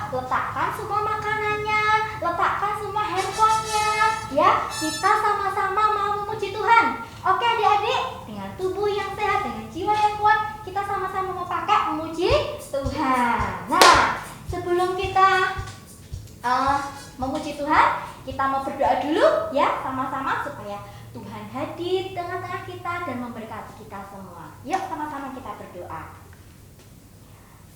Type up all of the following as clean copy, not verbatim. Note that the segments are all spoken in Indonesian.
letakkan semua makanannya, letakkan semua handphonenya. Ya, kita sama-sama mau memuji Tuhan. Oke adik-adik, dengan tubuh yang sehat, dengan jiwa yang kuat, kita sama-sama mau pakai memuji Tuhan. Nah, sebelum kita memuji Tuhan, kita mau berdoa dulu ya sama-sama supaya Tuhan hadir tengah-tengah kita dan memberkati kita semua. Yuk sama-sama kita berdoa.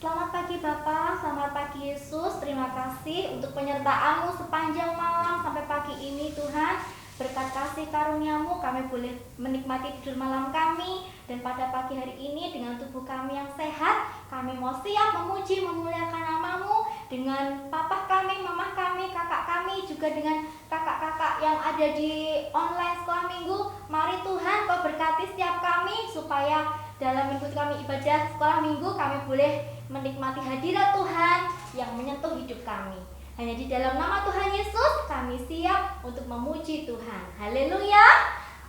Selamat pagi Bapak, selamat pagi Yesus. Terima kasih untuk penyertaan-Mu sepanjang malam sampai pagi ini Tuhan. Berkat kasih karunia-Mu kami boleh menikmati tidur malam kami. Dan pada pagi hari ini dengan tubuh kami yang sehat, kami mau siap memuji, memuliakan nama-Mu. Dengan papa kami, mama kami, kakak kami, juga dengan kakak-kakak yang ada di online sekolah minggu. Mari Tuhan Kau berkati setiap kami supaya dalam minggu kami ibadah sekolah minggu kami boleh menikmati hadirat Tuhan yang menyentuh hidup kami. Hanya di dalam nama Tuhan Yesus kami siap untuk memuji Tuhan. Haleluya.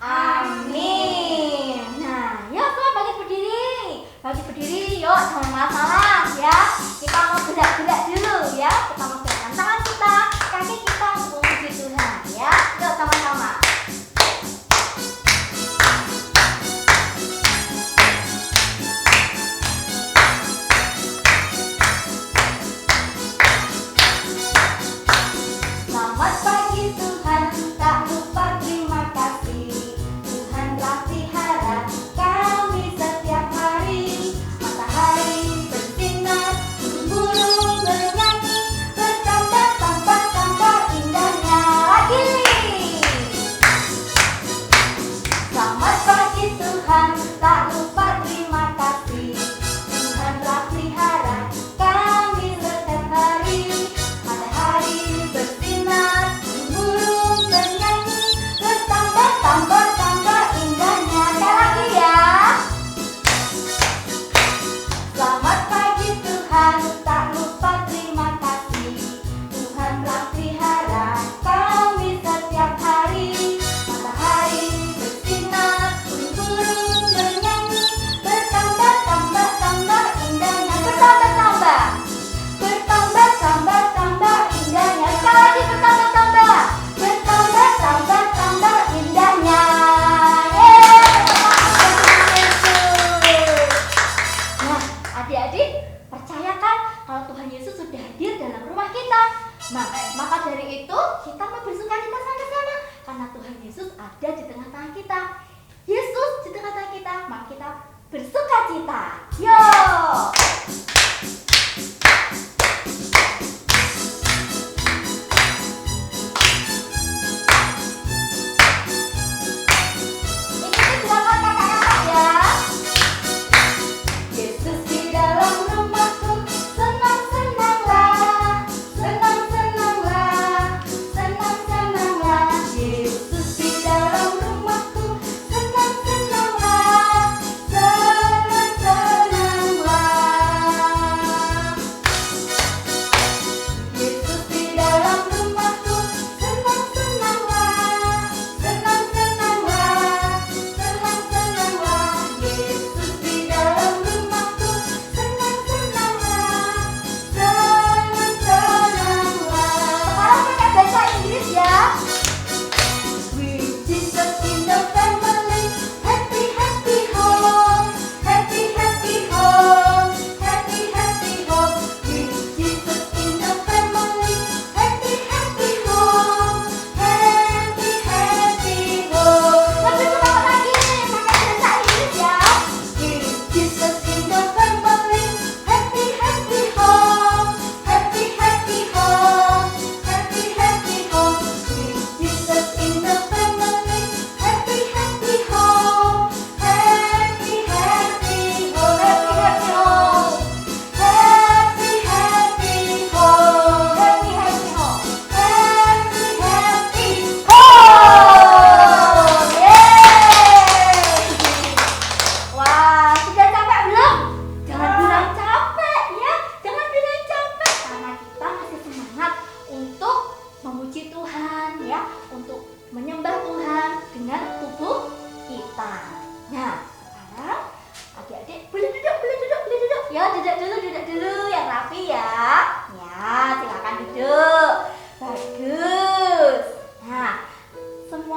Amin. Nah, yuk semua bangkit berdiri. Bangkit berdiri, yuk jangan masalah ya. Kita mau gerak-gerak dulu ya. Kita mau gerakan tangan kita, kaki kita untuk memuji Tuhan ya. Yuk sama-sama. Selamat pagi Tuhan, tak lupa terima kasih. Tuhan telah pelihara kami setiap hari. Matahari bersinar, burung bernyanyi, bertambah-tambah indahnya lagi. Selamat pagi Tuhan, tak lupa terima kasih. Tuhan telah pelihara kami setiap hari. Matahari bersinar, burung bernyanyi, bertambah-tambah indahnya. Sekali lagi ya. Selamat pagi Tuhan, tak lupa terima kasih. Tuhan telah pelihara kami setiap hari. Matahari bersinar, burung bernyanyi, bertambah-tambah indahnya. Bertambah-tambah indahnya. Sekali lagi bertambah-tambah indahnya. Nah, adik-adik, percayakan kalau Tuhan Yesus sudah hadir dalam rumah kita. Nah, maka dari itu kita mau bersukacita sama-sama karena Tuhan Yesus ada di tengah-tengah kita. Yesus di tengah-tengah kita, maka kita bersukacita. Yuk. Ikuti gerakan kakak-kakak ya. Yesus di dalam rumahku, senang-senanglah, senang-senanglah, senang-senanglah. Yesus di dalam rumahku, senang-senanglah, senang-senanglah.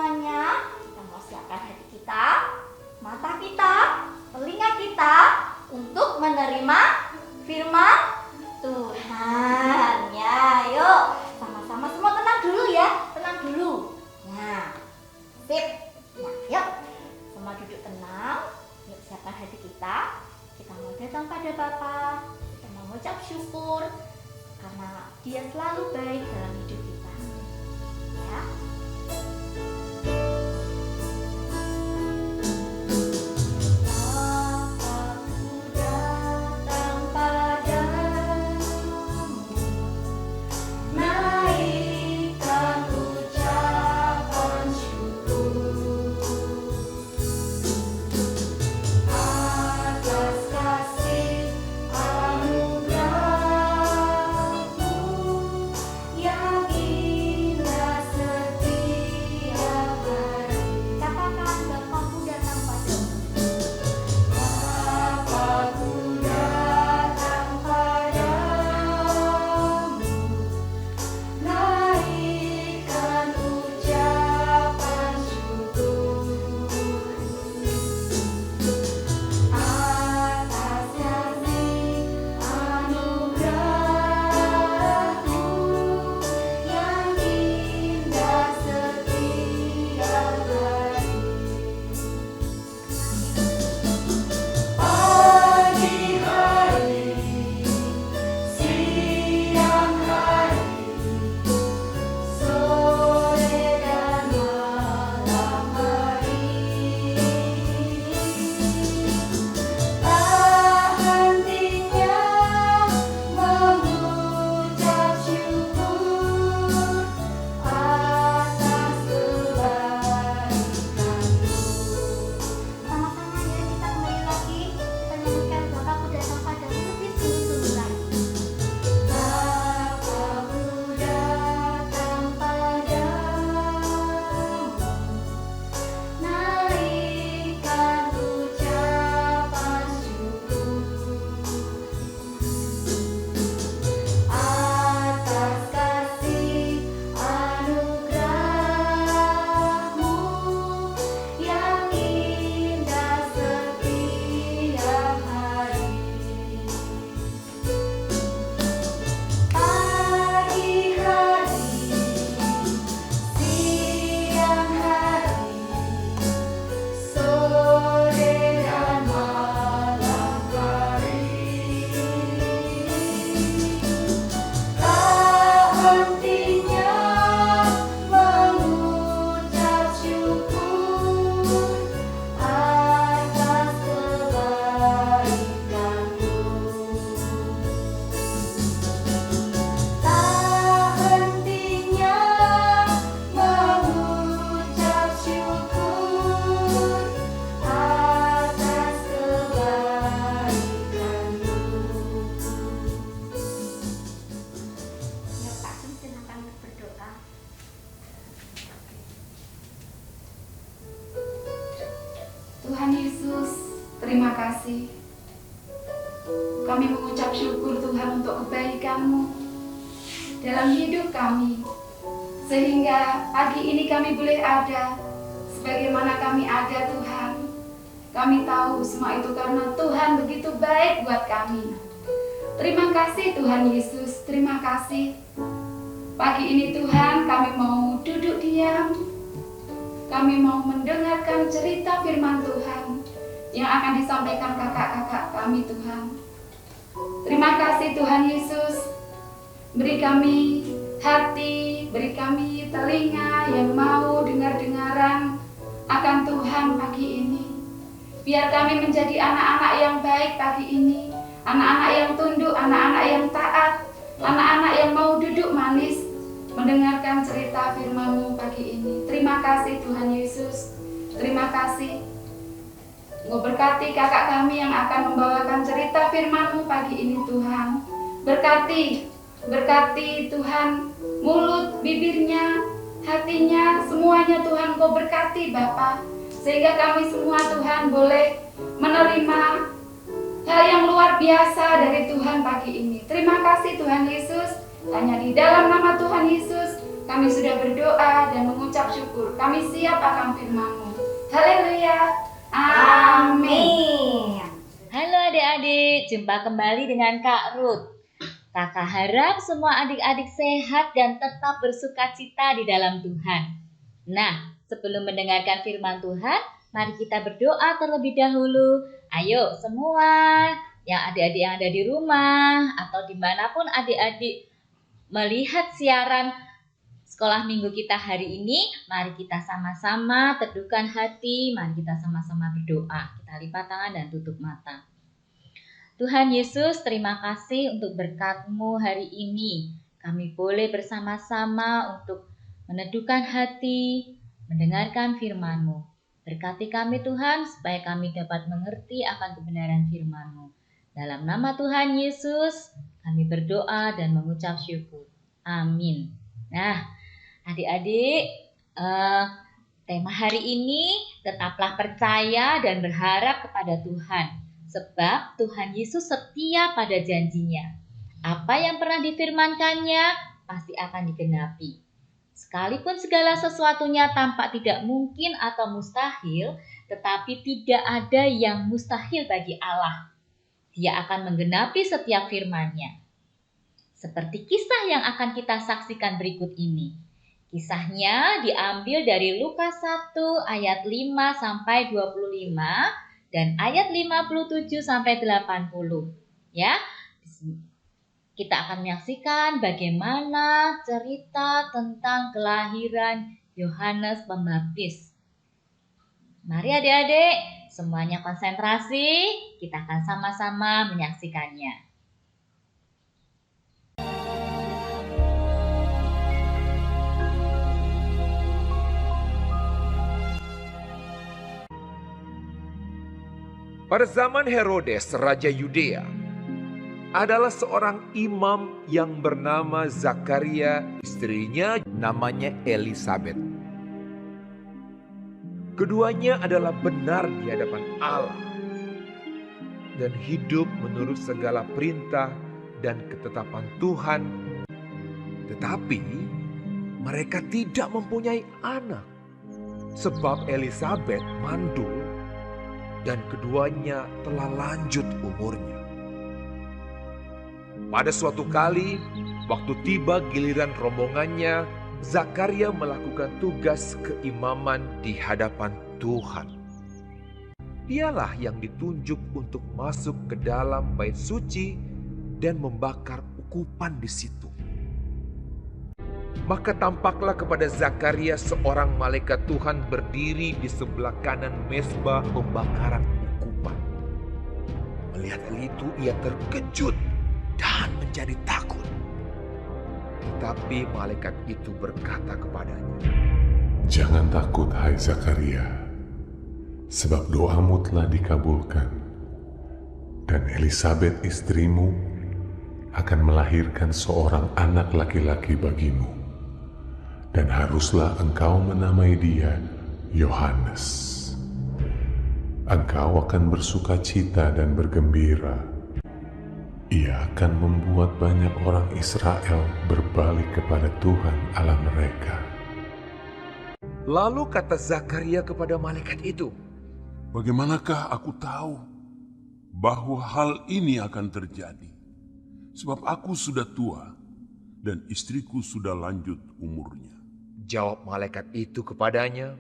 semuanya, kita mau siapkan hati kita, mata kita, telinga kita untuk menerima firman Tuhan. Ya, yuk sama-sama semua tenang dulu ya, tenang dulu. Nah, sip. Nah, yuk semua duduk tenang. Yuk siapkan hati kita. Kita mau datang pada Bapa. Kita mau mengucap syukur karena Dia selalu baik dalam hidup kita. Ya. Tuhan Yesus, terima kasih. Kami mengucap syukur Tuhan untuk kebaikan-Mu dalam hidup kami. Sehingga pagi ini kami boleh ada sebagaimana kami ada Tuhan. Kami tahu semua itu karena Tuhan begitu baik buat kami. Terima kasih Tuhan Yesus, terima kasih. Pagi ini Tuhan kami mau duduk diam. Kami mau mendengarkan cerita firman Tuhan yang akan disampaikan kakak-kakak kami Tuhan. Terima kasih Tuhan Yesus. Beri kami hati, beri kami telinga yang mau dengar-dengaran akan Tuhan pagi ini. Biar kami menjadi anak-anak yang baik pagi ini. Anak-anak yang tunduk, anak-anak yang taat, anak-anak yang mau duduk manis mendengarkan cerita firman-Mu pagi ini. Terima kasih Tuhan Yesus. Terima kasih. Engkau berkati kakak kami yang akan membawakan cerita firman-Mu pagi ini Tuhan. Berkati Tuhan mulut, bibirnya, hatinya, semuanya Tuhan Kau berkati Bapa. Sehingga kami semua Tuhan boleh menerima hal yang luar biasa dari Tuhan pagi ini. Terima kasih Tuhan Yesus. Hanya di dalam nama Tuhan Yesus Kami sudah berdoa dan mengucap syukur. Kami siap akan firman-Mu. Haleluya. Amin. Halo adik-adik, jumpa kembali dengan Kak Ruth. Kakak harap semua adik-adik sehat dan tetap bersukacita di dalam Tuhan. Nah, sebelum mendengarkan firman Tuhan, mari kita berdoa terlebih dahulu. Ayo semua, yang adik-adik yang ada di rumah atau dimanapun adik-adik melihat siaran sekolah minggu kita hari ini, mari kita sama-sama teduhkan hati, mari kita sama-sama berdoa. Kita lipat tangan dan tutup mata. Tuhan Yesus, terima kasih untuk berkat-Mu hari ini. Kami boleh bersama-sama untuk meneduhkan hati, mendengarkan firman-Mu. Berkati kami Tuhan, supaya kami dapat mengerti akan kebenaran firman-Mu. Dalam nama Tuhan Yesus, kami berdoa dan mengucap syukur. Amin. Nah, adik-adik, tema hari ini tetaplah percaya dan berharap kepada Tuhan. Sebab Tuhan Yesus setia pada janjinya. Apa yang pernah difirmankannya pasti akan digenapi. Sekalipun segala sesuatunya tampak tidak mungkin atau mustahil, tetapi tidak ada yang mustahil bagi Allah. Dia akan menggenapi setiap firman-Nya. Seperti kisah yang akan kita saksikan berikut ini. Kisahnya diambil dari Lukas 1 ayat 5 sampai 25 dan ayat 57 sampai 80. Ya. Kita akan menyaksikan bagaimana cerita tentang kelahiran Yohanes Pembaptis. Mari adik-adik, semuanya konsentrasi, kita akan sama-sama menyaksikannya. Pada zaman Herodes, Raja Yudea, adalah seorang imam yang bernama Zakaria, istrinya namanya Elisabet. Keduanya adalah benar di hadapan Allah dan hidup menurut segala perintah dan ketetapan Tuhan. Tetapi mereka tidak mempunyai anak sebab Elisabet mandul dan keduanya telah lanjut umurnya. Pada suatu kali, waktu tiba giliran rombongannya, Zakaria melakukan tugas keimaman di hadapan Tuhan. Dialah yang ditunjuk untuk masuk ke dalam bait suci dan membakar ukupan di situ. Maka tampaklah kepada Zakaria seorang malaikat Tuhan berdiri di sebelah kanan mezbah pembakaran ukupan. Melihat hal itu ia terkejut dan menjadi takut. Tetapi malaikat itu berkata kepadanya, "Jangan takut, hai Zakaria, sebab doamu telah dikabulkan, dan Elisabet istrimu akan melahirkan seorang anak laki-laki bagimu, dan haruslah engkau menamai dia Yohanes. Engkau akan bersukacita dan bergembira. Ia akan membuat banyak orang Israel berbalik kepada Tuhan Allah mereka." Lalu kata Zakaria kepada malaikat itu, "Bagaimanakah aku tahu bahwa hal ini akan terjadi? Sebab aku sudah tua dan istriku sudah lanjut umurnya." Jawab malaikat itu kepadanya,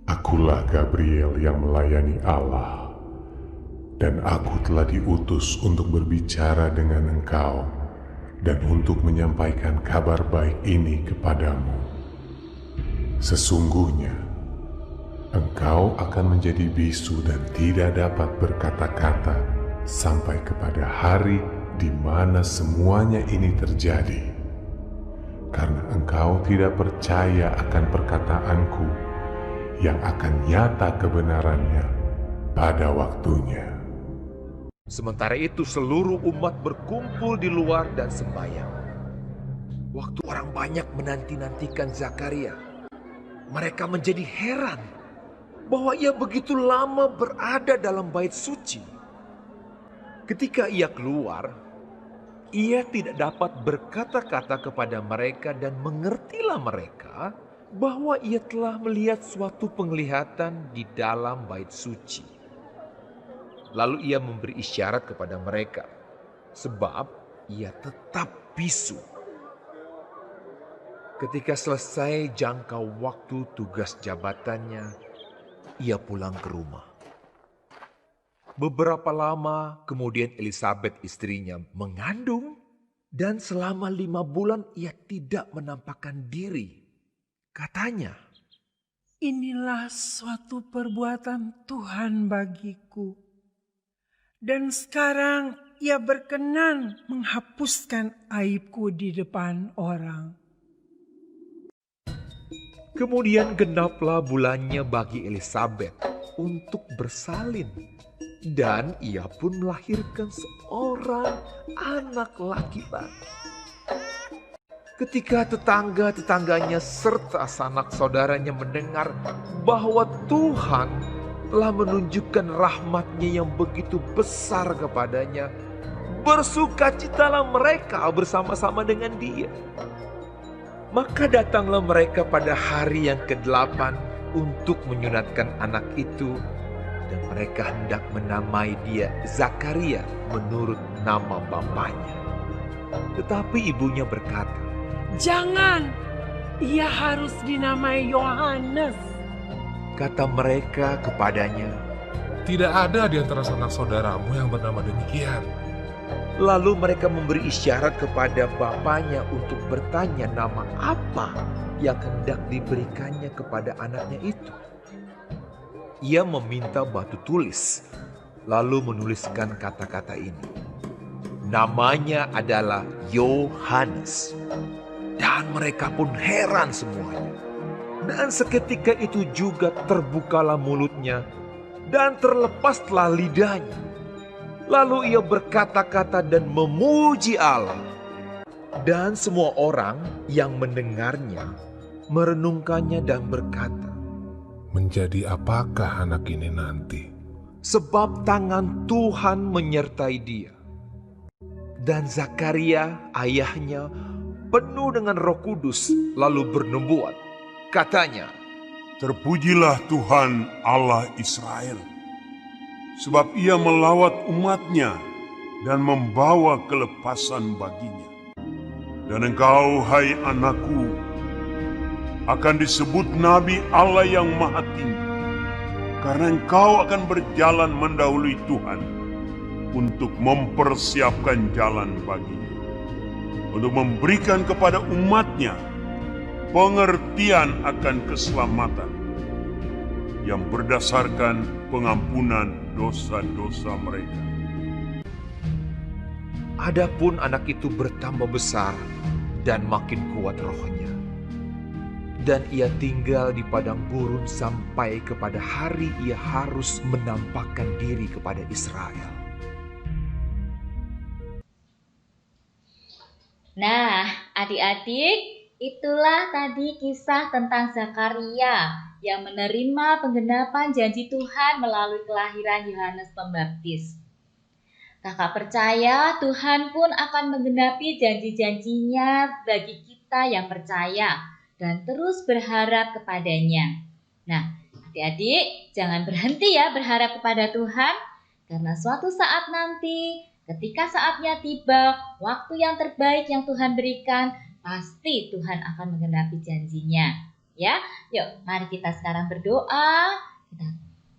"Akulah Gabriel yang melayani Allah, dan aku telah diutus untuk berbicara dengan engkau dan untuk menyampaikan kabar baik ini kepadamu. Sesungguhnya, engkau akan menjadi bisu dan tidak dapat berkata-kata sampai kepada hari di mana semuanya ini terjadi, karena engkau tidak percaya akan perkataanku yang akan nyata kebenarannya pada waktunya." Sementara itu seluruh umat berkumpul di luar dan sembahyang. Waktu orang banyak menanti-nantikan Zakaria, mereka menjadi heran bahwa ia begitu lama berada dalam bait suci. Ketika ia keluar, Ia tidak dapat berkata-kata kepada mereka dan mengertilah mereka bahwa ia telah melihat suatu penglihatan di dalam bait suci. Lalu ia memberi isyarat kepada mereka, sebab ia tetap bisu. Ketika selesai jangka waktu tugas jabatannya, ia pulang ke rumah. Beberapa lama kemudian Elisabet istrinya mengandung, dan selama 5 bulan ia tidak menampakkan diri. Katanya, "Inilah suatu perbuatan Tuhan bagiku. Dan sekarang ia berkenan menghapuskan aibku di depan orang." Kemudian genaplah bulannya bagi Elisabet untuk bersalin. Dan ia pun melahirkan seorang anak laki-laki. Ketika tetangga-tetangganya serta sanak saudaranya mendengar bahwa Tuhan telah menunjukkan rahmat-Nya yang begitu besar kepadanya, bersukacitalah mereka bersama-sama dengan dia. Maka datanglah mereka pada hari yang ke-8 untuk menyunatkan anak itu, dan mereka hendak menamai dia Zakaria menurut nama bapaknya. Tetapi ibunya berkata, "Jangan, ia harus dinamai Yohanes." Kata mereka kepadanya. Tidak ada di antara sanak saudaramu yang bernama demikian. Lalu mereka memberi isyarat kepada bapaknya untuk bertanya nama apa yang hendak diberikannya kepada anaknya itu. Ia meminta batu tulis, lalu menuliskan kata-kata ini. Namanya adalah Yohanes. Dan mereka pun heran semuanya. Dan seketika itu juga terbukalah mulutnya dan terlepaslah lidahnya. Lalu ia berkata-kata dan memuji Allah. Dan semua orang yang mendengarnya merenungkannya dan berkata, Menjadi apakah anak ini nanti? sebab tangan Tuhan menyertai dia. Dan Zakaria ayahnya penuh dengan Roh Kudus lalu bernubuat. Katanya, Terpujilah Tuhan Allah Israel, sebab ia melawat umatnya dan membawa kelepasan baginya. Dan engkau, hai anakku, akan disebut Nabi Allah yang Maha Tinggi, karena engkau akan berjalan mendahului Tuhan untuk mempersiapkan jalan baginya, untuk memberikan kepada umatnya pengertian akan keselamatan yang berdasarkan pengampunan dosa-dosa mereka. adapun anak itu bertambah besar dan makin kuat rohnya. Dan ia tinggal di padang gurun sampai kepada hari ia harus menampakkan diri kepada Israel. Nah, adik-adik, itulah tadi kisah tentang Zakaria yang menerima penggenapan janji Tuhan melalui kelahiran Yohanes Pembaptis. Kakak percaya Tuhan pun akan menggenapi janji-janjinya bagi kita yang percaya dan terus berharap kepadanya. Nah, adik-adik, jangan berhenti ya berharap kepada Tuhan, karena suatu saat nanti, ketika saatnya tiba, waktu yang terbaik yang Tuhan berikan, pasti Tuhan akan menggenapi janjinya. Ya, yuk mari kita sekarang berdoa. Kita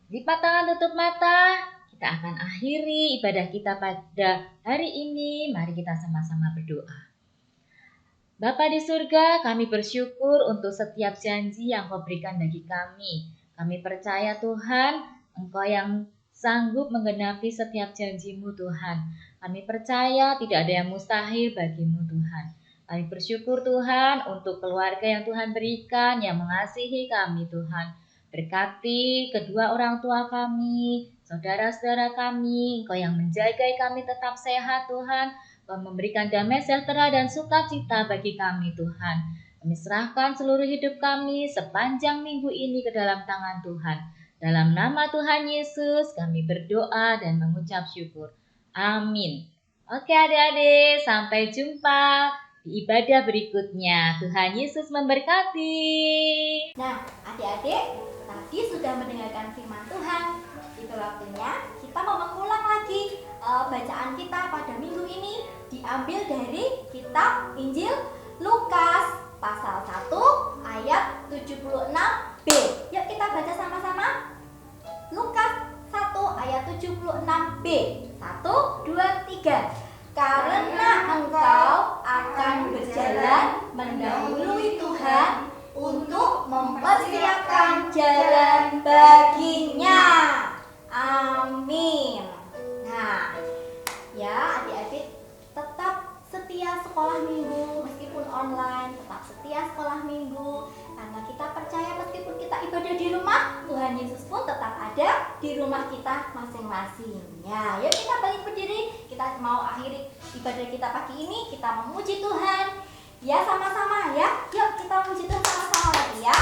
lipat tangan, tutup mata. Kita akan akhiri ibadah kita pada hari ini. Mari kita sama-sama berdoa. Bapa di surga, kami bersyukur untuk setiap janji yang Kau berikan bagi kami. Kami percaya Tuhan, Engkau yang sanggup menggenapi setiap janji-Mu Tuhan. Kami percaya tidak ada yang mustahil bagi-Mu Tuhan. Kami bersyukur Tuhan untuk keluarga yang Tuhan berikan, yang mengasihi kami Tuhan. Berkati kedua orang tua kami, saudara-saudara kami, Engkau yang menjaga kami tetap sehat Tuhan. Kau memberikan damai sejahtera dan sukacita bagi kami Tuhan. Kami serahkan seluruh hidup kami sepanjang minggu ini ke dalam tangan Tuhan. Dalam nama Tuhan Yesus kami berdoa dan mengucap syukur. Amin. Oke adik-adik, sampai jumpa di ibadah berikutnya. Tuhan Yesus memberkati. Nah, adik-adik, tadi sudah mendengarkan firman Tuhan. Itu waktunya kita mau mengulang lagi bacaan kita pada minggu ini, diambil dari kitab Injil Lukas pasal 1 ayat 76b. Yuk kita baca sama-sama. Lukas 1 ayat 76b. 1, 2, 3. Karena engkau akan berjalan mendahului Tuhan untuk mempersiapkan jalan baginya. Amin. Nah, ya adik-adik, tetap setia sekolah minggu meskipun online, tetap setia sekolah minggu karena kita percaya meskipun kita ibadah di rumah, Tuhan Yesus pun tetap ada di rumah kita masing-masing. Ya, yuk kita balik berdiri, kita mau akhiri ibadah kita pagi ini, kita memuji Tuhan. Ya, sama-sama ya. Yuk kita memuji Tuhan sama-sama lagi ya.